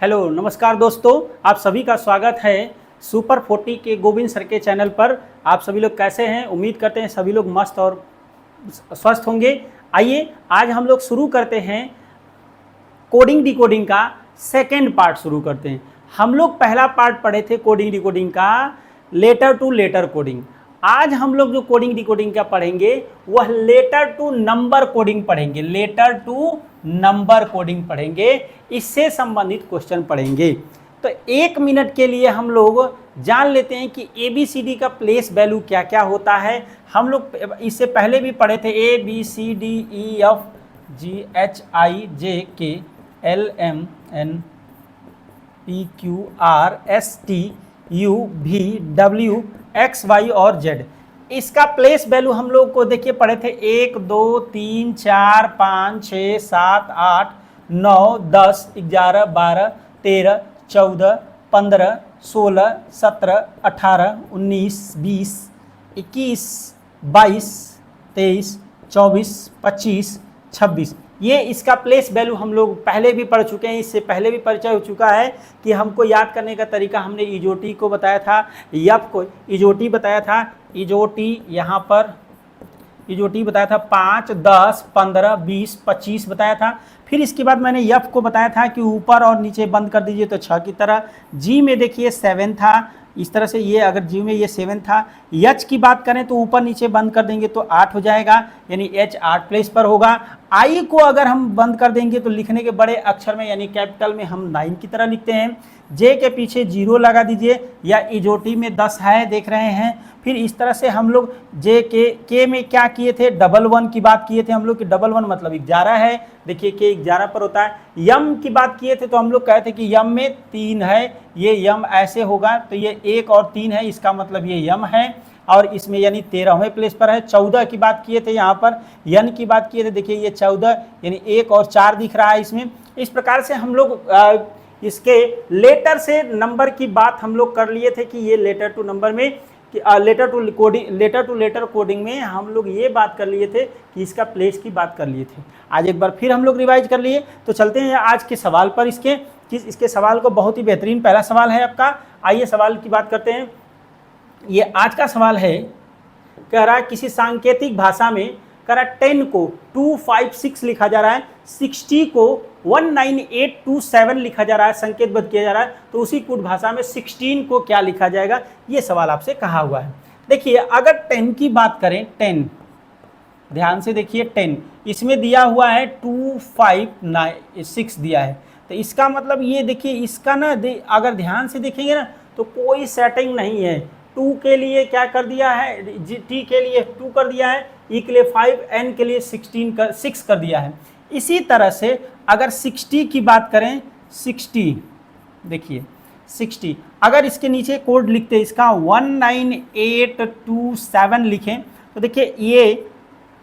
Hello नमस्कार दोस्तों, आप सभी का स्वागत है सुपर 40 के गोविंद सर के चैनल पर। आप सभी लोग कैसे हैं? उम्मीद करते हैं सभी लोग मस्त और स्वस्थ होंगे। आइए आज हम लोग शुरू करते हैं कोडिंग डिकोडिंग का सेकेंड पार्ट शुरू करते हैं। हम लोग पहला पार्ट पढ़े थे कोडिंग डिकोडिंग का, लेटर टू लेटर कोडिंग। आज हम लोग जो कोडिंग डिकोडिंग का पढ़ेंगे वह लेटर टू नंबर कोडिंग पढ़ेंगे, लेटर टू नंबर कोडिंग पढ़ेंगे। इससे संबंधित क्वेश्चन पढ़ेंगे। तो 1 मिनट के लिए हम लोग जान लेते हैं कि ABCD का प्लेस वैल्यू क्या क्या होता है। हम लोग इससे पहले भी पढ़े थे ABCDEFGHIJKLMNPQRSTUVWXY और Z। इसका प्लेस वैल्यू हम लोग को देखिए पढ़े थे 1 2 3 4 5 6 7 8 9 10 11 12 13 14 15 16 17 18 19 20 21 22 23 24 25 26। ये इसका प्लेस वैल्यू हम लोग पहले भी पढ़ चुके हैं। इससे पहले भी परिचय हो चुका है कि हमको याद करने का तरीका हमने इजोटी को बताया था, यप को इजोटी बताया था। इजोटी यहाँ पर इजोटी बताया था 5 10 15 20 25 बताया था। फिर इसके बाद मैंने यफ को बताया था कि ऊपर और नीचे बंद कर दीजिए तो 6 की तरह। जी में देखिए 7 था, इस तरह से ये अगर जी में ये 7 था। एच की बात करें तो ऊपर नीचे बंद कर देंगे तो 8 हो जाएगा, यानी एच 8 प्लेस पर होगा। आई को अगर हम बंद कर देंगे तो लिखने के बड़े अक्षर में यानी कैपिटल में हम 9 की तरह लिखते हैं। जे के पीछे 0 लगा दीजिए, या इजोटी में 10 है देख रहे हैं। फिर इस तरह से हम लोग जे के में क्या किए थे, 11 की बात किए थे हम लोग कि 11 मतलब 11 है। देखिए के 11 पर होता है। यम की बात किए थे तो हम लोग कहते कि यम में 3 है, ये यम ऐसे होगा तो ये 1 और 3 है, इसका मतलब ये यम है और इसमें यानी 13वें प्लेस पर है। 14 की बात किए थे, यहाँ पर यन की बात किए थे, देखिए ये 14 यानी 1 और 4 दिख रहा है इसमें। इस प्रकार से हम लोग इसके लेटर से नंबर की बात हम लोग कर लिए थे कि ये लेटर टू नंबर में लेटर टू लेटर कोडिंग में हम लोग ये बात कर लिए थे कि इसका प्लेस की बात कर लिए थे। आज एक बार फिर हम लोग रिवाइज कर लिए। तो चलते हैं आज के सवाल पर। इसके सवाल को बहुत ही बेहतरीन पहला सवाल है आपका। आइए सवाल की बात करते हैं। ये आज का सवाल है, कह रहा है किसी सांकेतिक भाषा में कह रहा है 10 को 256 लिखा जा रहा है, 60 को 19827 लिखा जा रहा है, संकेतबद्ध किया जा रहा है। तो उसी कूट भाषा में 16 को क्या लिखा जाएगा, ये सवाल आपसे कहा हुआ है। देखिए अगर 10 की बात करें, 10 ध्यान से देखिए 10 इसमें दिया हुआ है 256 दिया है। तो इसका मतलब ये देखिए इसका ना अगर ध्यान से देखेंगे ना तो कोई सेटिंग नहीं है। 2 के लिए क्या कर दिया है, टी के लिए 2 कर दिया है, ई के लिए 5, एन के लिए 6 कर दिया है। इसी तरह से अगर 60 की बात करें, 60 देखिए 60 अगर इसके नीचे कोड लिखते इसका 19827 लिखें तो देखिए ये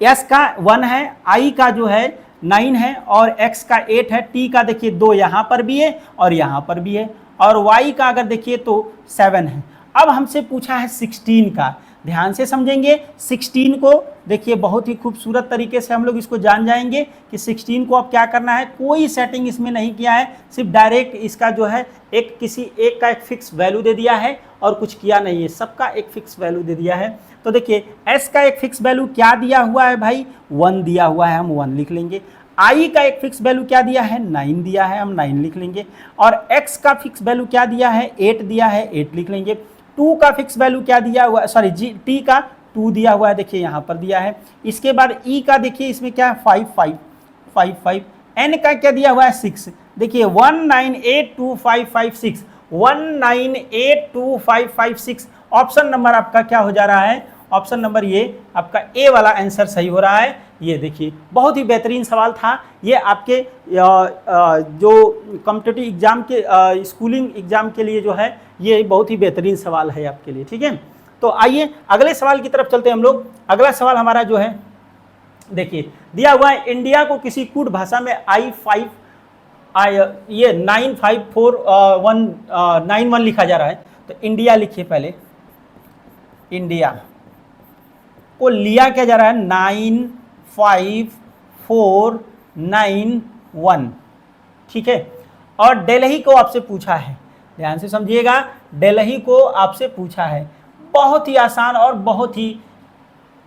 एस का 1 है, आई का जो है 9 है और एक्स का 8 है, टी का देखिए 2 यहाँ पर भी है और यहाँ पर भी है, और वाई का अगर देखिए तो 7 है। अब हमसे पूछा है 16 का, ध्यान से समझेंगे। 16 को देखिए बहुत ही खूबसूरत तरीके से हम लोग इसको जान जाएंगे कि 16 को अब क्या करना है। कोई सेटिंग इसमें नहीं किया है, सिर्फ डायरेक्ट इसका जो है किसी एक का एक फिक्स वैल्यू दे दिया है और कुछ किया नहीं है, सबका एक फिक्स वैल्यू दे दिया है। तो देखिए एस का एक फिक्स वैल्यू क्या दिया हुआ है भाई, 1 दिया हुआ है, हम 1 लिख लेंगे। आई का एक फिक्स वैल्यू क्या दिया है, 9 दिया है, हम 9 लिख लेंगे। और एक्स का फिक्स वैल्यू क्या दिया है, 8 दिया है, 8 लिख लेंगे। 2 का फिक्स वैल्यू क्या दिया हुआ है, सॉरी टी का 2 दिया हुआ है, देखिए यहाँ पर दिया है। इसके बाद ई का देखिए इसमें क्या है 5 एन का क्या दिया हुआ है 6, देखिए 1982556 1982556। ऑप्शन नंबर आपका क्या हो जा रहा है, ऑप्शन नंबर ये आपका ए वाला आंसर सही हो रहा है। ये देखिए बहुत ही बेहतरीन सवाल था। ये आपके जो कॉम्पिटिटिव एग्जाम के स्कूलिंग एग्जाम के लिए जो है ये बहुत ही बेहतरीन सवाल है आपके लिए, ठीक है। तो आइए अगले सवाल की तरफ चलते हैं हम लोग। अगला सवाल हमारा जो है देखिए दिया हुआ है, इंडिया को किसी कूट भाषा में ये 95491 लिखा जा रहा है। तो इंडिया लिखिए, पहले इंडिया को लिया क्या जा रहा है 95491, ठीक है। और दिल्ली को आपसे पूछा है, ध्यान से समझिएगा, दिल्ली को आपसे पूछा है। बहुत ही आसान और बहुत ही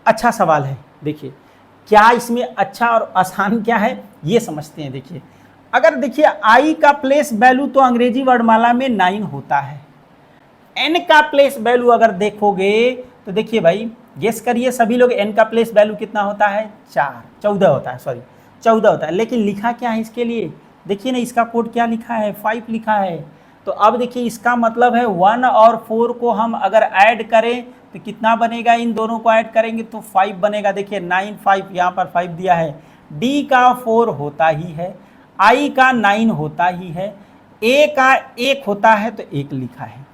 अच्छा सवाल है। देखिए क्या इसमें अच्छा और आसान क्या है ये समझते हैं। देखिए अगर देखिए आई का प्लेस वैल्यू तो अंग्रेजी वर्णमाला में 9 होता है, एन का प्लेस वैल्यू अगर देखोगे तो देखिए भाई गेस करिए सभी लोग, एन का प्लेस वैल्यू कितना होता है, 14 होता है, सॉरी 14 होता है। लेकिन लिखा क्या है इसके लिए, देखिए ना इसका कोड क्या लिखा है, 5 लिखा है। तो अब देखिए इसका मतलब है 1 और 4 को हम अगर ऐड करें तो कितना बनेगा, इन दोनों को ऐड करेंगे तो 5 बनेगा। देखिए 9 5 यहाँ पर 5 दिया है, डी का 4 होता ही है, आई का 9 होता ही है, ए का 1 होता है तो 1 लिखा है।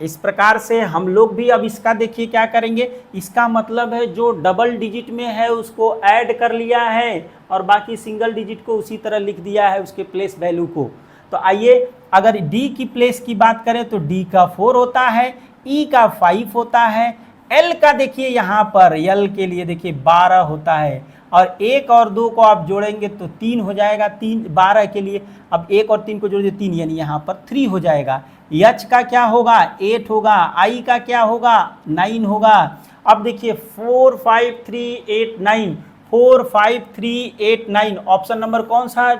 इस प्रकार से हम लोग भी अब इसका देखिए क्या करेंगे, इसका मतलब है जो डबल डिजिट में है उसको ऐड कर लिया है और बाकी सिंगल डिजिट को उसी तरह लिख दिया है उसके प्लेस वैल्यू को। तो आइए अगर डी की प्लेस की बात करें तो डी का 4 होता है, ई का 5 होता है, एल का देखिए यहाँ पर एल के लिए देखिए 12 होता है और 1 और 2 को आप जोड़ेंगे तो 3 हो जाएगा, 3 12 के लिए। अब 1 और 3 को जोड़ दिए 3, यानी यहाँ पर 3 हो जाएगा। एच का क्या होगा, 8 होगा, आई का क्या होगा, 9 होगा। अब देखिए 4 5 3 8 9, 4 5 3 8 9, ऑप्शन नंबर कौन सा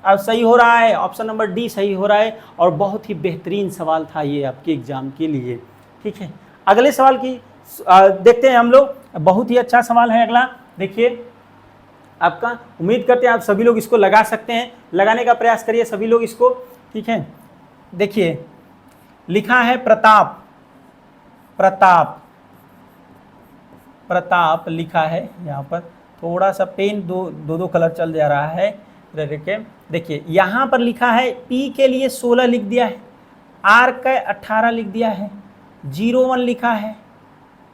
अब सही हो रहा है, ऑप्शन नंबर डी सही हो रहा है। और बहुत ही बेहतरीन सवाल था ये आपके एग्जाम के लिए। ठीक है, अगले सवाल की देखते हैं हम लोग, बहुत ही अच्छा सवाल है अगला। देखिए आपका, उम्मीद करते हैं आप सभी लोग इसको लगा सकते हैं, लगाने का प्रयास करिए सभी लोग इसको। ठीक है, देखिए लिखा है प्रताप, प्रताप, प्रताप लिखा है यहाँ पर, थोड़ा सा पेन दो कलर चल जा रहा है। देखिए यहाँ पर लिखा है पी के लिए 16 लिख दिया है, आर का 18 लिख दिया है, 01 लिखा है,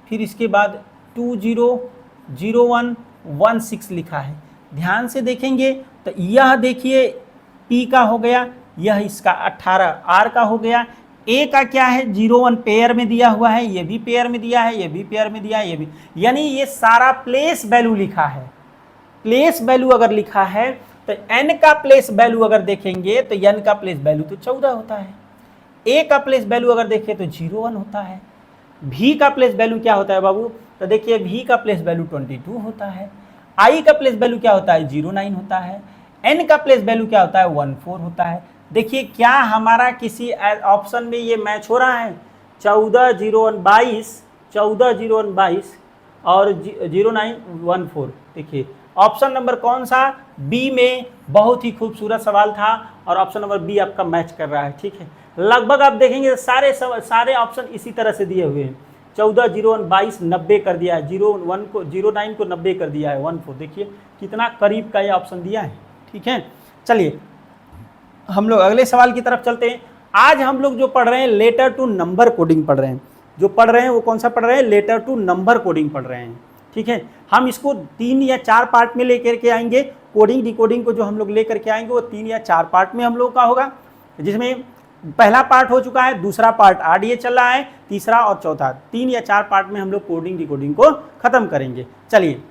फिर इसके बाद 200116 लिखा है। ध्यान से देखेंगे तो यह देखिए पी का हो गया, यह इसका 18 आर का हो गया, ए का क्या है 01 पेयर में दिया हुआ है, ये भी पेयर में दिया है, ये भी पेयर में दिया है, ये भी, यानी ये सारा प्लेस वैल्यू लिखा है। प्लेस वैल्यू अगर लिखा है तो एन का प्लेस वैल्यू अगर देखेंगे तो एन का प्लेस वैल्यू तो 14 होता है, ए का प्लेस वैल्यू अगर देखें तो 01 होता है, भी का प्लेस वैल्यू क्या होता है बाबू, तो देखिए भी का प्लेस वैल्यू 22 होता है, आई का प्लेस वैल्यू क्या होता है 09 होता है, एन का प्लेस वैल्यू क्या होता है 14 होता है। देखिए क्या हमारा किसी ऑप्शन में ये मैच हो रहा है, 140122 140122 और 0914। देखिए ऑप्शन नंबर कौन सा, बी में बहुत ही खूबसूरत सवाल था और ऑप्शन नंबर बी आपका मैच कर रहा है। ठीक है, लगभग आप देखेंगे सारे ऑप्शन इसी तरह से दिए हुए हैं। 140122 90 कर दिया है, 09 को 90 कर दिया है, 14 देखिए कितना करीब का ये ऑप्शन दिया है। ठीक है, चलिए हम लोग अगले सवाल की तरफ चलते हैं। आज हम लोग जो पढ़ रहे हैं लेटर टू नंबर कोडिंग पढ़ रहे हैं, जो पढ़ रहे हैं वो कौन सा पढ़ रहे हैं, लेटर टू नंबर कोडिंग पढ़ रहे हैं। ठीक है, हम इसको 3 या 4 पार्ट में लेकर के आएंगे, कोडिंग डिकोडिंग को जो हम लोग लेकर के आएंगे वो 3 या 4 पार्ट में हम लोग का होगा, जिसमें पहला पार्ट हो चुका है, दूसरा पार्ट आगे चल रहा है, तीसरा और चौथा, 3 या 4 पार्ट में हम लोग कोडिंग डिकोडिंग को खत्म करेंगे। चलिए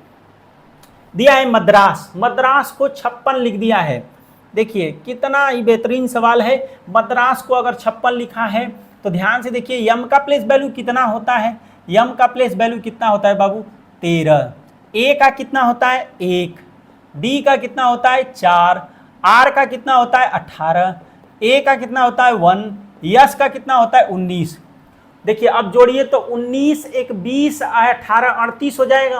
दिया है मद्रास, मद्रास को 56 लिख दिया है। देखिए कितना ही बेहतरीन सवाल है, मद्रास को अगर 56 लिखा है तो ध्यान से देखिए यम का प्लेस वैल्यू कितना होता है, यम का प्लेस वैल्यू कितना होता है बाबू 13, ए का कितना होता है 1, डी का कितना होता है 4, आर का कितना होता है 18, ए का कितना होता है 1, यस का कितना होता है 19। देखिए अब जोड़िए तो 19 1 20 18 38 हो जाएगा,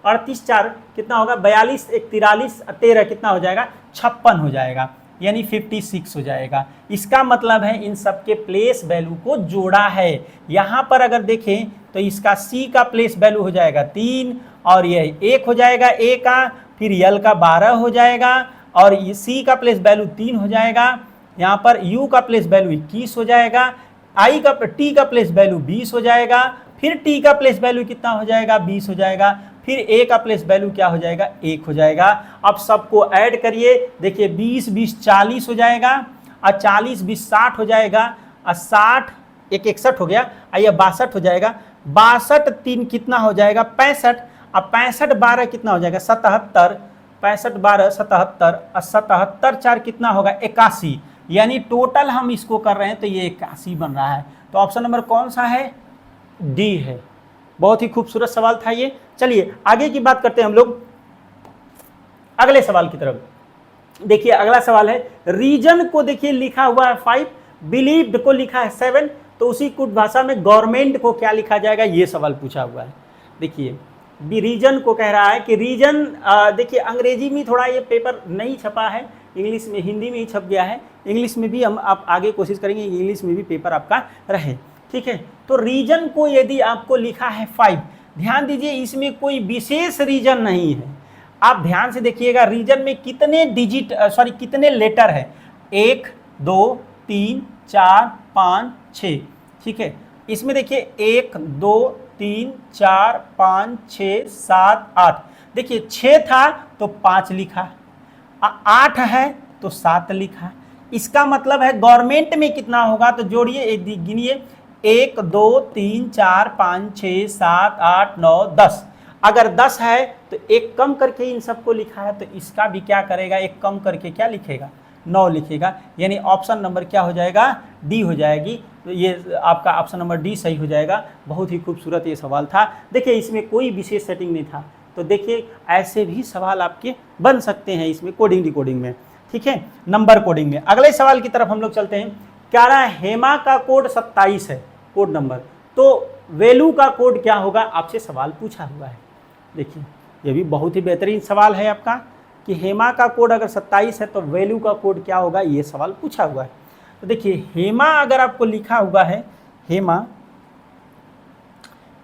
38 4 कितना होगा 42 1 43 13 कितना हो जाएगा 56 हो जाएगा, यानी 56 हो जाएगा। इसका मतलब है इन सब के प्लेस वैल्यू को जोड़ा है। यहाँ पर अगर देखें तो इसका सी का प्लेस वैल्यू हो जाएगा 3 और ये 1 हो जाएगा ए का, फिर यल का 12 हो जाएगा और सी का प्लेस वैल्यू 3 हो जाएगा, यहाँ पर यू का प्लेस वैल्यू 21 हो जाएगा, आई का टी का प्लेस वैल्यू 20 हो जाएगा, फिर टी का प्लेस वैल्यू कितना हो जाएगा 20 हो जाएगा, फिर ए का प्लेस वैल्यू क्या हो जाएगा 1 हो जाएगा। अब सबको ऐड करिए, देखिए 20 20 40 हो जाएगा और 40 20 60 हो जाएगा और 60 1 61 हो गया, आइए 62 हो जाएगा, 62 3 कितना हो जाएगा 65, अब 65 12 कितना हो जाएगा 77, 65 12 77 और 77 4 कितना होगा 81, यानी टोटल हम इसको कर रहे हैं तो ये 81 बन रहा है। तो ऑप्शन नंबर कौन सा है? डी है। बहुत ही खूबसूरत सवाल था ये। चलिए आगे की बात करते हैं हम लोग अगले सवाल की तरफ। देखिए अगला सवाल है, रीजन को देखिए लिखा हुआ है 5, बिलीव्ड को लिखा है 7, तो उसी कुछ भाषा में गवर्नमेंट को क्या लिखा जाएगा, ये सवाल पूछा हुआ है। देखिए रीजन को कह रहा है कि रीजन, देखिए अंग्रेजी में थोड़ा ये पेपर नहीं छपा है, इंग्लिश में हिंदी में ही छप गया है। इंग्लिश में भी हम आप आगे कोशिश करेंगे इंग्लिश में भी पेपर आपका रहे, ठीक है। तो रीजन को यदि आपको लिखा है 5, ध्यान दीजिए इसमें कोई विशेष रीजन नहीं है। आप ध्यान से देखिएगा रीजन में कितने डिजिट कितने लेटर है, 1 2 3 4 5 6, ठीक है। इसमें देखिए 1 2 3 4 5 6 7 8, देखिए 6 था तो 5 लिखा, 8 है तो 7 लिखा। इसका मतलब है गवर्नमेंट में कितना होगा, तो जोड़िए गिनिए 1 2 3 4 5 6 7 8 9 10। अगर 10 है तो एक कम करके इन सबको लिखा है, तो इसका भी क्या करेगा, एक कम करके क्या लिखेगा, 9 लिखेगा। यानी ऑप्शन नंबर क्या हो जाएगा, डी हो जाएगी। तो ये आपका ऑप्शन नंबर डी सही हो जाएगा। बहुत ही खूबसूरत ये सवाल था। देखिए इसमें कोई विशेष सेटिंग नहीं था, तो देखिए ऐसे भी सवाल आपके बन सकते हैं इसमें कोडिंग डिकोडिंग में, ठीक है, नंबर कोडिंग में। अगले सवाल की तरफ हम लोग चलते हैं। क्या रहा है, हेमा का कोड 27 है कोड नंबर, तो वेलू का कोड क्या होगा, आपसे सवाल पूछा हुआ है। देखिए ये भी बहुत ही बेहतरीन सवाल है आपका कि हेमा का कोड अगर 27 है तो वैल्यू का कोड क्या होगा, ये सवाल पूछा हुआ है। तो देखिए हेमा अगर आपको लिखा हुआ है हेमा,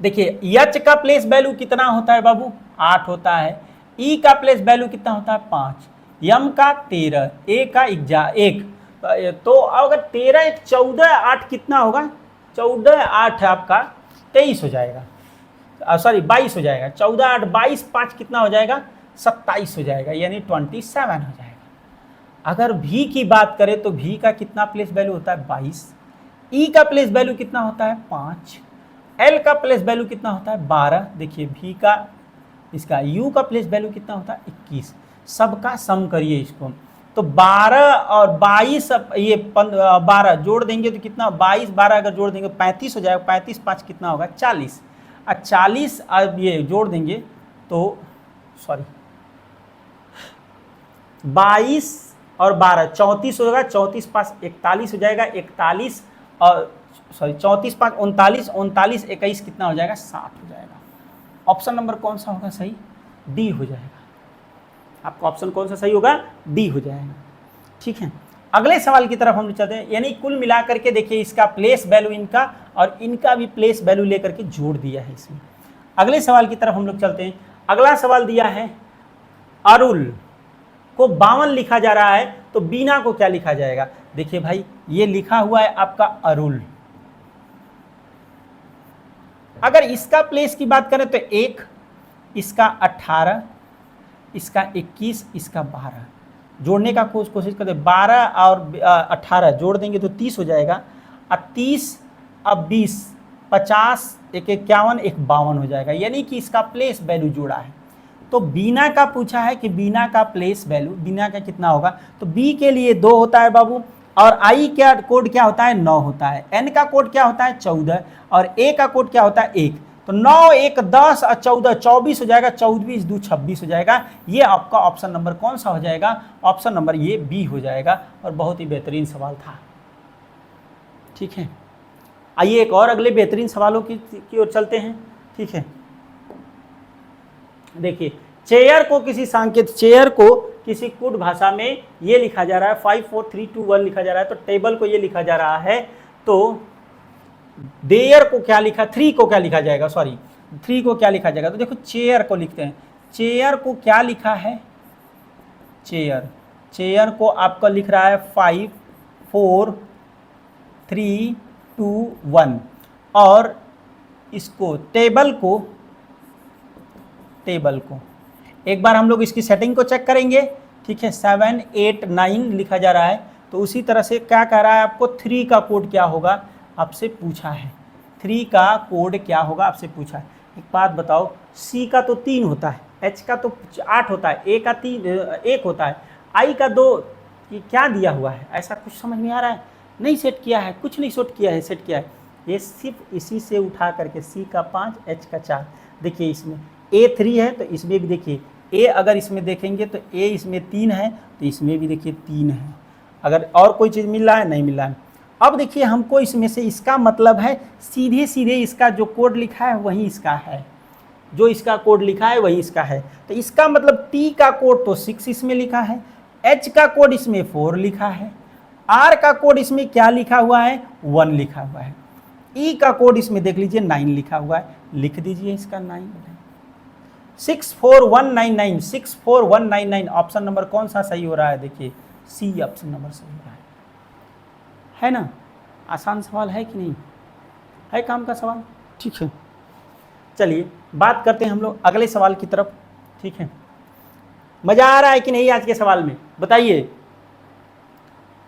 देखिए यच का प्लेस वैल्यू कितना होता है बाबू, 8 होता है। ई का प्लेस वैल्यू कितना होता है, 5। यम का 13, ए का 1, तो अगर 13 1 14 8 कितना होगा, 14 8 आपका 23 हो जाएगा, 22 हो जाएगा। 14 8 22 5 कितना हो जाएगा, 27 हो जाएगा, यानी 27 हो जाएगा। अगर भी की बात करें तो भी का कितना प्लेस वैल्यू होता है, 22। ई का प्लेस वैल्यू कितना होता है, 5। एल का प्लेस वैल्यू कितना होता है, 12। देखिए भी का, इसका यू का प्लेस वैल्यू कितना होता है, 21। सबका सम करिए इसको, तो 12 और 22, ये 12 जोड़ देंगे तो कितना, 22 12 अगर जोड़ देंगे 35 हो जाएगा। 35 5 कितना होगा, 40। और 40 अब ये जोड़ देंगे तो 22 और 12 34 होगा। 34 5 41 हो जाएगा, 41 और 34 5 39, 39 21 कितना हो जाएगा, 60 हो जाएगा। ऑप्शन नंबर कौन सा होगा सही, डी हो जाएगा। आपका ऑप्शन कौन सा सही होगा, डी हो जाएगा, ठीक है। अगले सवाल की तरफ हम चलते हैं। यानी कुल मिलाकर के देखिए इसका प्लेस वैल्यू इनका और इनका भी प्लेस वैल्यू लेकर के जोड़ दिया है इसमें। अगले सवाल की तरफ हम लोग चलते हैं। अगला सवाल दिया है अरुल को 52 लिखा जा रहा है, तो बीना को क्या लिखा जाएगा। देखिए भाई ये लिखा हुआ है आपका अरुल। अगर इसका प्लेस की बात करें तो 1, इसका 18, इसका 21, इसका 12 जोड़ने का कोशिश करते। 12 और 18 जोड़ देंगे तो 30 हो जाएगा। अब 30 अब 20 50 1 51 1 52 हो जाएगा, यानी कि इसका प्लेस वैल्यू जोड़ा है। तो बीना का पूछा है कि बीना का प्लेस वैल्यू, बीना का कितना होगा, तो बी के लिए 2 होता है बाबू, और आई का कोड क्या होता है, 9 होता है। एन का कोड क्या होता है, 14, और ए का कोड क्या होता है, 1। तो 9 1 10 और 14 24 हो जाएगा। 24 2 26 हो जाएगा। ये आपका ऑप्शन नंबर कौन सा हो जाएगा, ऑप्शन नंबर ये बी हो जाएगा। और बहुत ही बेहतरीन सवाल था, ठीक है। आइए एक और अगले बेहतरीन सवालों की ओर चलते हैं, ठीक है। देखिए चेयर को किसी सांकेत, चेयर को किसी कुड भाषा में ये लिखा जा रहा है 5 4 3 2 1 लिखा जा रहा है। तो टेबल को ये लिखा जा रहा है, तो देयर को क्या लिखा, 3 को क्या लिखा जाएगा, 3 को क्या लिखा जाएगा। तो देखो चेयर को लिखते हैं, चेयर को क्या लिखा है, चेयर, चेयर को आपका लिख रहा है 5 4 3 2 1। और इसको टेबल को एक बार हम लोग इसकी सेटिंग को चेक करेंगे, ठीक है। 7 8 9 लिखा जा रहा है, तो उसी तरह से क्या कह रहा है आपको, 3 का कोड क्या होगा आपसे पूछा है। 3 का कोड क्या होगा आपसे पूछा है। एक बात बताओ, सी का तो 3 होता है, एच का तो 8 होता है, ए का 3 1 होता है, आई का 2, ये क्या दिया हुआ है, ऐसा कुछ समझ में आ रहा है? नहीं सेट किया है, कुछ नहीं सेट किया है, सेट किया है। ये सिर्फ इसी से उठा करके सी का 5, एच का 4। देखिए इसमें ए 3 है तो इसमें भी देखिए ए, अगर इसमें देखेंगे तो ए इसमें 3 है तो इसमें भी देखिए 3 है। अगर और कोई चीज़ मिल रहा है, नहीं मिल रहा है। अब देखिए हमको इसमें से, इसका मतलब है सीधे सीधे इसका जो कोड लिखा है वही इसका है, जो इसका कोड लिखा है वही इसका है। तो इसका मतलब टी का कोड तो 6 इसमें लिखा है, एच का कोड इसमें 4 लिखा है, आर का कोड इसमें क्या लिखा हुआ है, 1 लिखा हुआ है, ई का कोड इसमें देख लीजिए 9 लिखा हुआ है। लिख दीजिए इसका 9, 64199, 64199 ऑप्शन नंबर कौन सा सही हो रहा है? देखिए सी ऑप्शन नंबर सही हो रहा है ना? आसान सवाल है कि नहीं है, काम का सवाल, ठीक है। चलिए बात करते हैं हम लोग अगले सवाल की तरफ, ठीक है। मजा आ रहा है कि नहीं आज के सवाल में, बताइए।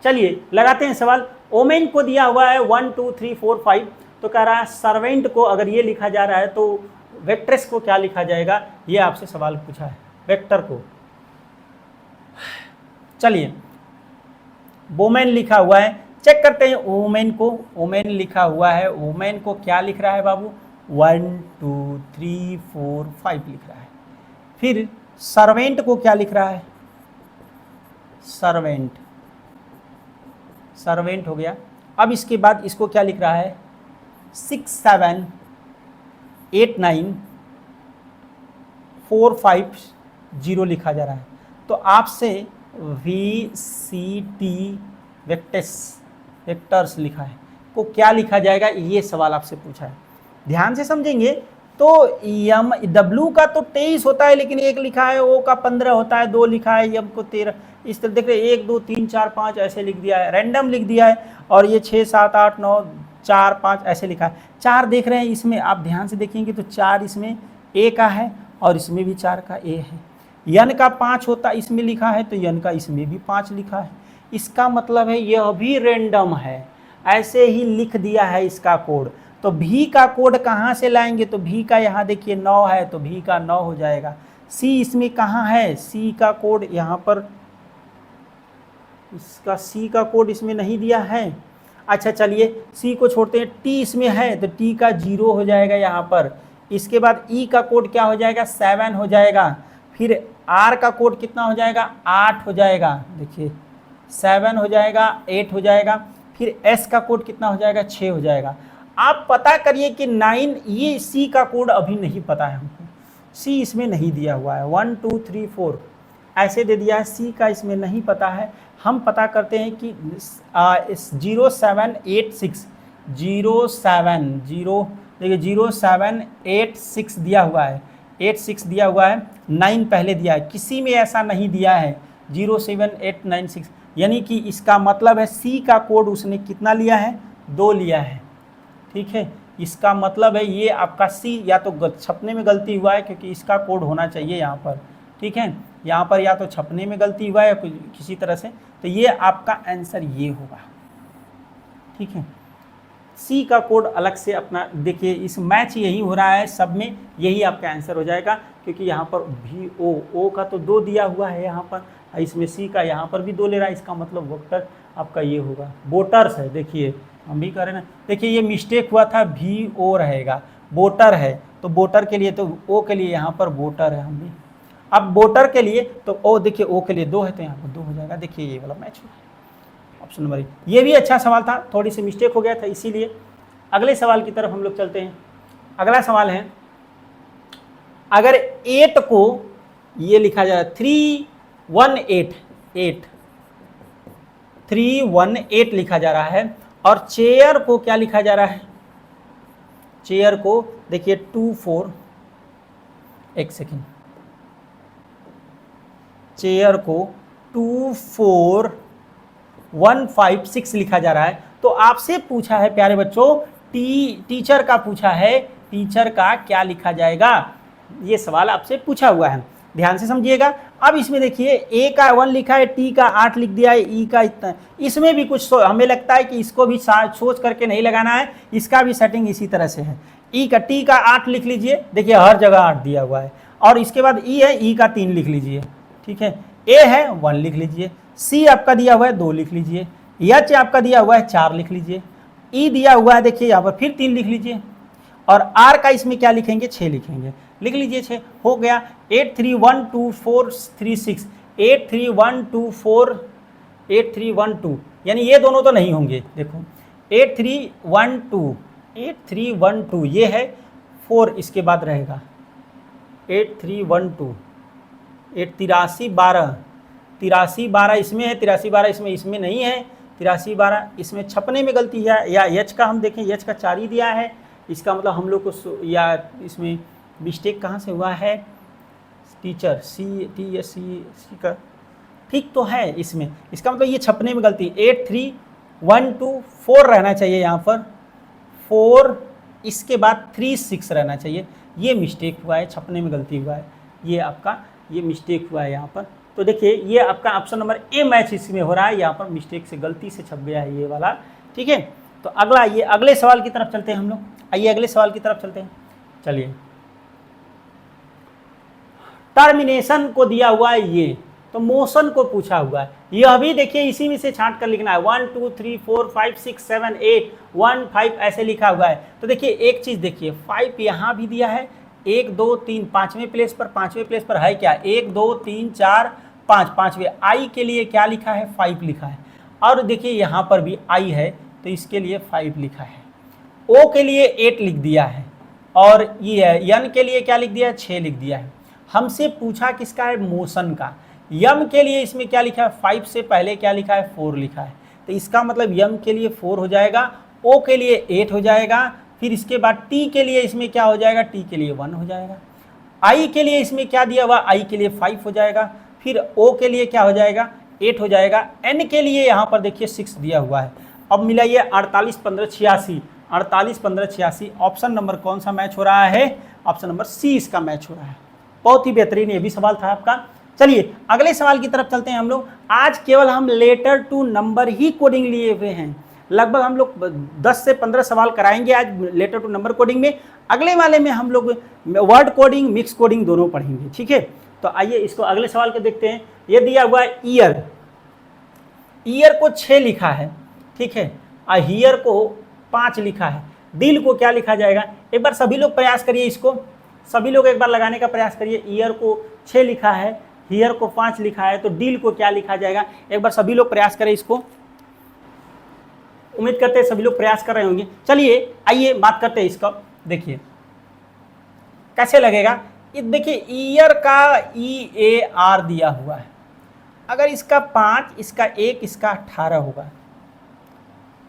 चलिए लगाते हैं सवाल। ओमेन को दिया हुआ है 1 2 3 4 5, तो कह रहा है सर्वेंट को अगर ये लिखा जा रहा है तो वेक्ट्रेस को क्या लिखा जाएगा, ये आपसे सवाल पूछा है, वेक्टर को। चलिए वोमेन लिखा हुआ है, चेक करते हैं वोमेन को। वोमेन लिखा हुआ है, वोमेन को क्या लिख रहा है बाबू, 1 2 3 4 5 लिख रहा है। फिर सर्वेंट को क्या लिख रहा है, सर्वेंट, सर्वेंट हो गया। अब इसके बाद इसको क्या लिख रहा है, 6 7 8 9 4 5 0 लिखा जा रहा है। तो आपसे वी सी टी वेक्टर्स लिखा है को क्या लिखा जाएगा, ये सवाल आपसे पूछा है। ध्यान से समझेंगे तो यम डब्लू का तो 23 होता है, लेकिन 1 लिखा है, ओ का 15 होता है, 2 लिखा है, यम को 13, इस तरह देख रहे 1 2 3 4 5 ऐसे लिख दिया है, रैंडम लिख दिया है। और ये 6 7 8 9 4 5 ऐसे लिखा है। 4 देख रहे हैं इसमें, आप ध्यान से देखेंगे तो 4 इसमें ए का है और इसमें भी 4 का ए है। यन का 5 होता इसमें लिखा है तो यन का इसमें भी 5 लिखा है। इसका मतलब है यह भी रैंडम है, ऐसे ही लिख दिया है इसका कोड। तो भी का कोड कहाँ से लाएंगे, तो भी का यहाँ देखिए 9 है तो भी का 9 हो जाएगा। सी इसमें कहाँ है, सी का कोड यहाँ पर, इसका सी का कोड इसमें नहीं दिया है। अच्छा चलिए सी को छोड़ते हैं, टी इसमें है तो टी का 0 हो जाएगा यहाँ पर। इसके बाद ई का कोड क्या हो जाएगा, 7 हो जाएगा। फिर आर का कोड कितना हो जाएगा, 8 हो जाएगा, देखिए 7 हो जाएगा, 8 हो जाएगा। फिर एस का कोड कितना हो जाएगा, 6 हो जाएगा। आप पता करिए कि 9, ये सी का कोड अभी नहीं पता है हमको, सी इसमें नहीं दिया हुआ है, 1 2 3 4 ऐसे दे दिया है, सी का इसमें नहीं पता है। हम पता करते हैं कि 0786 देखिए 0786 दिया हुआ है, 86 दिया हुआ है, 9 पहले दिया है, किसी में ऐसा नहीं दिया है 07896, यानी कि इसका मतलब है सी का कोड उसने कितना लिया है, 2 लिया है, ठीक है। इसका मतलब है ये आपका सी या तो छपने में गलती हुआ है, क्योंकि इसका कोड होना चाहिए यहाँ पर, ठीक है। यहाँ पर या तो छपने में गलती हुआ है या किसी तरह से, तो ये आपका आंसर ये होगा, ठीक है। सी का कोड अलग से अपना देखिए, इस मैच यही हो रहा है सब में, यही आपका आंसर हो जाएगा, क्योंकि यहाँ पर भी ओ का तो 2 दिया हुआ है यहाँ पर, इसमें सी का यहाँ पर भी 2 ले रहा है, इसका मतलब वेक्टर आपका ये होगा, बोटर्स है। देखिए हम भी करें ना, देखिए ये मिस्टेक हुआ था, भी ओ रहेगा, बोटर है तो बोटर के लिए, तो ओ के लिए यहाँ पर बोटर है, हम भी अब बोटर के लिए तो ओ, देखिए ओ के लिए 2 है तो यहाँ पर 2 हो जाएगा। देखिए ये वाला मैच हुआ, ऑप्शन नंबर 1। ये भी अच्छा सवाल था, थोड़ी सी मिस्टेक हो गया था, इसीलिए। अगले सवाल की तरफ हम लोग चलते हैं। अगला सवाल है, अगर 8 को ये लिखा जाए 318 लिखा जा रहा है, और चेयर को क्या लिखा जा रहा है, चेयर को देखिए 24, एक सेकेंड, चेयर को 24156 लिखा जा रहा है। तो आपसे पूछा है प्यारे बच्चों, टीचर का पूछा है, टीचर का क्या लिखा जाएगा, ये सवाल आपसे पूछा हुआ है, ध्यान से समझिएगा। अब इसमें देखिए ए का 1 लिखा है, टी का 8 लिख दिया है, ई का इतना, इसमें भी कुछ हमें लगता है कि इसको भी सोच करके नहीं लगाना है, इसका भी सेटिंग इसी तरह से है। ई का टी का 8 लिख लीजिए, देखिए हर जगह 8 दिया हुआ है। और इसके बाद ई है, ई का 3 लिख लीजिए, ठीक है। ए है 1 लिख लीजिए, सी आपका दिया हुआ है 2 लिख लीजिए, एच आपका दिया हुआ है 4 लिख लीजिए, ई दिया हुआ है देखिए यहाँ पर फिर 3 लिख लीजिए, और आर का इसमें क्या लिखेंगे 6 लिखेंगे, लिख लीजिए 6 हो गया। 831246 8312 यानी ये दोनों तो नहीं होंगे, देखो 8312 ये है 4, इसके बाद रहेगा 8312 8312 इसमें है, 8312 इसमें नहीं है, 8312 इसमें छपने में गलती है, या एच का हम देखें एच का 4 ही दिया है, इसका मतलब हम लोग को या इसमें मिस्टेक कहाँ से हुआ है, टीचर सी का ठीक तो है इसमें, इसका मतलब ये छपने में गलती। 83124 रहना चाहिए यहाँ पर, 4 इसके बाद 36 रहना चाहिए, ये मिस्टेक हुआ है, छपने में गलती हुआ है, ये आपका ये मिस्टेक हुआ है यहाँ पर। तो देखिए ये आपका ऑप्शन नंबर ए मैच इसमें हो रहा है, यहाँ पर मिस्टेक से गलती से छप गया है ये वाला, ठीक है। तो अगला ये अगले सवाल की तरफ चलते हैं हम लोग, आइए अगले सवाल की तरफ चलते हैं। चलिए टर्मिनेशन को दिया हुआ है ये, तो मोशन को पूछा हुआ है, यह भी देखिए इसी में से छांट कर लिखना है, 1 2 3 4 5 6 7 8 1 5 ऐसे लिखा हुआ है। तो देखिए एक चीज देखिए 5 यहाँ भी दिया है, 1 2 3 पांचवें प्लेस पर है क्या, 1 2 3 4 5 पांचवें, आई के लिए क्या लिखा है 5 लिखा है, और देखिए यहाँ पर भी आई है तो इसके लिए 5 लिखा है, ओ के लिए 8 लिख दिया है, और ये है यन के लिए क्या लिख दिया है 6 लिख दिया है। हमसे पूछा किसका है मोशन का, यम के लिए इसमें क्या लिखा है 5 से पहले क्या लिखा है 4 लिखा है, तो इसका मतलब यम के लिए 4 हो जाएगा, ओ के लिए 8 हो जाएगा, फिर इसके बाद टी के लिए इसमें क्या हो जाएगा, टी के लिए 1 हो जाएगा, आई के लिए इसमें क्या दिया हुआ आई के लिए 5 हो जाएगा, फिर ओ के लिए क्या हो जाएगा 8 हो जाएगा, एन के लिए यहाँ पर देखिए 6 दिया हुआ है। अब मिलाइए 48 15 86, 48 15 86, ऑप्शन नंबर कौन सा मैच हो रहा है, ऑप्शन नंबर सी इसका मैच हो रहा है। बहुत ही बेहतरीन ये भी सवाल था आपका। चलिए अगले सवाल की तरफ चलते हैं हम लोग। आज केवल हम लेटर टू नंबर ही कोडिंग लिए हुए हैं, लगभग हम लोग 10 से 15 सवाल कराएंगे आज लेटर टू नंबर कोडिंग में। अगले वाले में हम लोग वर्ड कोडिंग मिक्स कोडिंग दोनों पढ़ेंगे, ठीक है। तो आइए इसको अगले सवाल को देखते हैं। ये दिया हुआ है ईयर, ईयर को 6 लिखा है, ठीक है, और हियर को 5 लिखा है, दिल को क्या लिखा जाएगा, एक बार सभी लोग प्रयास करिए, इसको सभी लोग एक बार लगाने का प्रयास करिए। ईयर को 6 लिखा है, हियर को 5 लिखा है, तो दिल को क्या लिखा जाएगा, एक बार सभी लोग प्रयास करें इसको, उम्मीद करते हैं सभी लोग प्रयास कर रहे होंगे। चलिए आइए बात करते हैं इसका, देखिए कैसे लगेगा। ये देखिए ईयर का EAR दिया हुआ है, अगर इसका 5 इसका 1 इसका 18 होगा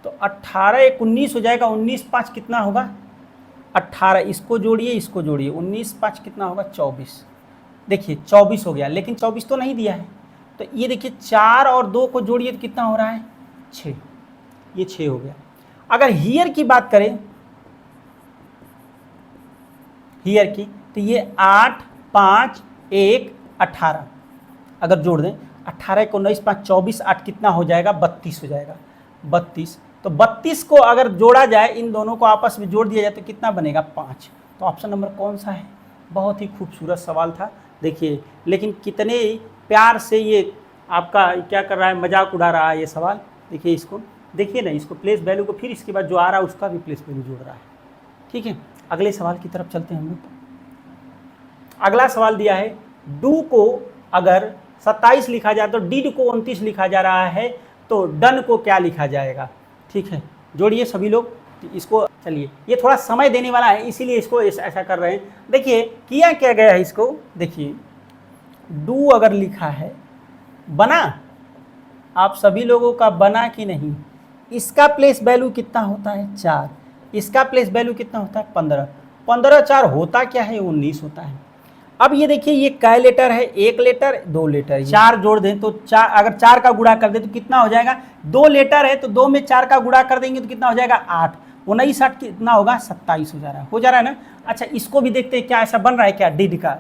तो 18 1 19 हो जाएगा, 19 5 कितना होगा 18, इसको जोड़िए 19 5 कितना होगा 24, देखिए 24 हो गया, लेकिन 24 तो नहीं दिया है, तो ये देखिए 4 और 2 को जोड़िए तो कितना हो रहा है 6, ये 6 हो गया। अगर हियर की बात करें, हियर की, तो ये 8 5 1 18 अगर जोड़ दें, 18 को 19 5 24 8 कितना हो जाएगा 32 हो जाएगा, 32। तो 32 को अगर जोड़ा जाए, इन दोनों को आपस में जोड़ दिया जाए तो कितना बनेगा 5। तो ऑप्शन नंबर कौन सा है, बहुत ही खूबसूरत सवाल था देखिए, लेकिन कितने प्यार से ये आपका क्या कर रहा है, मजाक उड़ा रहा है ये सवाल। देखिए इसको, देखिए ना, इसको प्लेस वैल्यू को फिर इसके बाद जो आ रहा है उसका भी प्लेस वैल्यू जोड़ रहा है, ठीक है। अगले सवाल की तरफ चलते हैं हम लोग। अगला सवाल दिया है, डू को अगर 27 लिखा जाए तो डिड को 29 लिखा जा रहा है, तो डन को क्या लिखा जाएगा, ठीक है। जोड़िए सभी लोग इसको। चलिए ये थोड़ा समय देने वाला है, इसीलिए इसको ऐसा कर रहे हैं। देखिए किया क्या गया है इसको, देखिए डू अगर लिखा है, बना, आप सभी लोगों का बना कि नहीं, इसका प्लेस वैल्यू कितना होता है 4, इसका प्लेस वैल्यू कितना होता है 15, 15 4 होता क्या है 19 होता है। अब ये देखिए ये कै लेटर है, 1 लेटर 2 लेटर, 4 जोड़ दें तो 4, अगर 4 का गुणा कर दें तो कितना हो जाएगा, 2 लेटर है तो 2 में 4 का गुणा कर देंगे तो कितना हो जाएगा 8, 19 8 कितना होगा 27 हो जा रहा है ना। अच्छा इसको भी देखते हैं क्या ऐसा बन रहा है क्या, डिड का,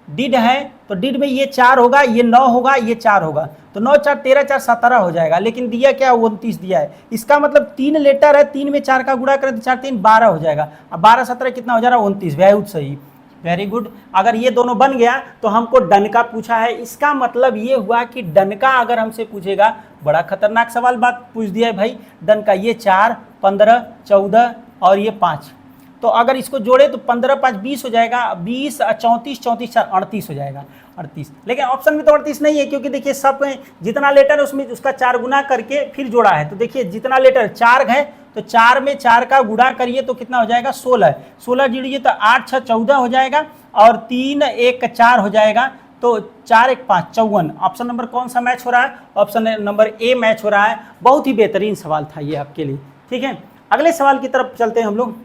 डिड है तो डिड में ये 4 होगा, ये 9 होगा, ये 4 होगा, तो 9 4 13 4 17 हो जाएगा, लेकिन दिया क्या 29 दिया है। इसका मतलब 3 लेटर है, 3 में 4 का गुणा करें तो 4 3 12 हो जाएगा, अब 12 17 कितना हो जा रहा है 29, बहुत सही। Very good. अगर ये दोनों बन गया तो हमको डन का पूछा है, इसका मतलब ये हुआ कि डन का अगर हमसे पूछेगा, बड़ा खतरनाक सवाल बात पूछ दिया है भाई। डन का ये 4, 15, 14 और ये 5, तो अगर इसको जोड़े तो 15, 5, 20 हो जाएगा, 20, 34, 34, 4, 38 हो जाएगा, 38। लेकिन ऑप्शन में तो 38 नहीं है, क्योंकि देखिए सब जितना लेटर है उसमें उसका 4 गुना करके फिर जोड़ा है। तो देखिए जितना लेटर 4 है तो 4 में 4 का गुणा करिए तो कितना हो जाएगा, 16। 16 जोड़िए तो 8, 6, 14 हो जाएगा और 3, 1, 4 हो जाएगा, तो 4, 1, 5, 54। ऑप्शन नंबर कौन सा मैच हो रहा है, ऑप्शन नंबर ए मैच हो रहा है। बहुत ही बेहतरीन सवाल था ये आपके लिए, ठीक है। अगले सवाल की तरफ चलते हैं हम लोग,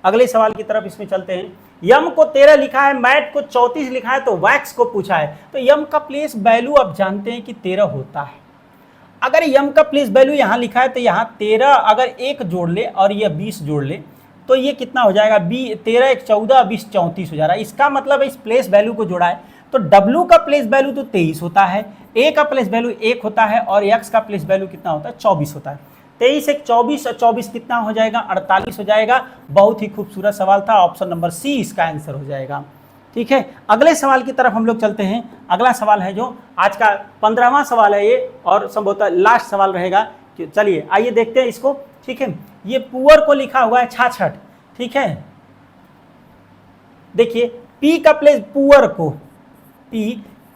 अगले सवाल की तरफ इसमें चलते हैं। यम को 13 लिखा है, मैट को 34 लिखा है, तो वैक्स को पूछा है। तो यम का प्लेस वैल्यू आप जानते हैं कि 13 होता है। अगर यम का प्लेस वैल्यू यहाँ लिखा है तो यहाँ 13 अगर 1 जोड़ ले और ये 20 जोड़ ले तो ये कितना हो जाएगा, 13, 1, 14, 20, 34 हो जा रहा है। इसका मतलब इस प्लेस वैल्यू को जोड़ा है। तो W का प्लेस वैल्यू तो 23 होता है, A का प्लेस वैल्यू 1 होता है और X का प्लेस वैल्यू कितना होता है, 24 होता है। 23, 1, 24 और 24 कितना हो जाएगा, 48 हो जाएगा। बहुत ही खूबसूरत सवाल था, ऑप्शन नंबर सी इसका आंसर हो जाएगा, ठीक है। अगले सवाल की तरफ हम लोग चलते हैं। अगला सवाल है जो आज का 15वां सवाल है ये, और संभवतः लास्ट सवाल रहेगा। चलिए आइए देखते हैं इसको, ठीक है। ये पुअर को लिखा हुआ है 66, ठीक है। देखिए पी का प्लेस पुअर को, पी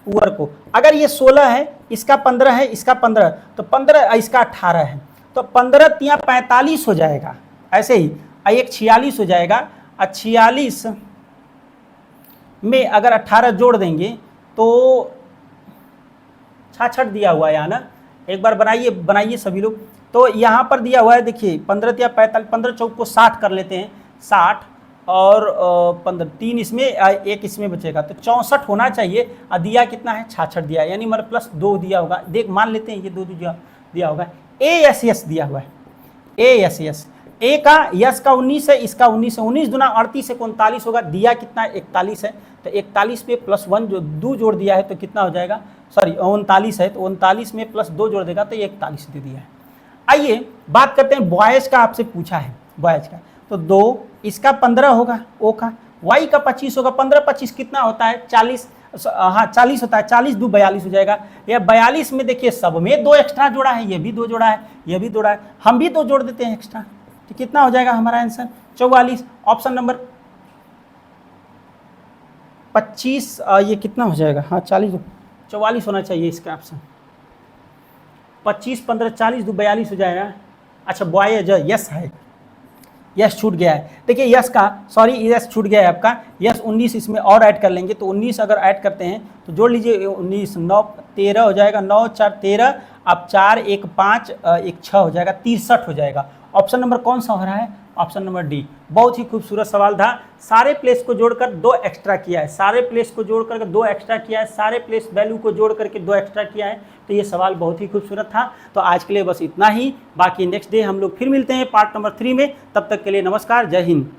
पुअर को, अगर ये 16 है, इसका 15 है, इसका 15, तो 15 इसका 18 है, तो 15 तिया 45 हो जाएगा। ऐसे ही एक 46 हो जाएगा, और 46 में अगर 18 जोड़ देंगे तो 66 दिया हुआ है यहाँ ना। एक बार बनाइए सभी लोग। तो यहाँ पर दिया हुआ है, देखिए 15 तिया 45, 15 चौक को 60 कर लेते हैं, 60 और 15, 3 इसमें, एक इसमें बचेगा, तो 64 होना चाहिए। और दिया कितना है, 66 दिया है, यानी मतलब +2 दिया होगा। देख मान लेते हैं ये 2 दिया होगा। ASS दिया हुआ है, ASS, ए का यस का 19 है, इसका 19 है, 19 दूना 38 है, 39 होगा। दिया कितना है, 41 है, तो 41 पे +1 जो 2 जोड़ दिया है तो कितना हो जाएगा, सॉरी 39 है, तो 39 में +2 जोड़ देगा तो ये 41 दे दिया है। आइए बात करते हैं बॉयज का, आपसे पूछा है बॉयज का। तो 2, इसका 15 होगा, ओ का, वाई का 25 होगा, 15, 25 कितना होता है, 40, हाँ 40 होता है, 40 2 42 हो जाएगा। या 42 में देखिए सब में 2 एक्स्ट्रा जोड़ा है, ये भी 2 जोड़ा है, ये भी जोड़ा है, हम भी 2 जोड़ देते हैं एक्स्ट्रा, तो कितना हो जाएगा हमारा आंसर, 44। ऑप्शन नंबर 25, ये कितना हो जाएगा, हाँ 44 होना चाहिए इसका ऑप्शन। 25, 15, 40 2 42 हो जाएगा। अच्छा बॉय यस है, यस छूट गया है। देखिए यस का, सॉरी यस छूट गया है आपका, यस 19 इसमें और ऐड कर लेंगे, तो 19 अगर ऐड करते हैं तो जोड़ लीजिए, 19, 9, 13 हो जाएगा, 9, 4, 13, अब 4, 1, 5, 1, 6 हो जाएगा, 63 हो जाएगा। ऑप्शन नंबर कौन सा हो रहा है, ऑप्शन नंबर डी। बहुत ही खूबसूरत सवाल था। सारे प्लेस को जोड़कर 2 एक्स्ट्रा किया है, सारे प्लेस को जोड़ करके 2 एक्स्ट्रा किया है, सारे प्लेस वैल्यू को जोड़ करके 2 एक्स्ट्रा किया है। तो ये सवाल बहुत ही खूबसूरत था। तो आज के लिए बस इतना ही, बाकी नेक्स्ट डे हम लोग फिर मिलते हैं पार्ट नंबर 3 में। तब तक के लिए नमस्कार, जय हिंद।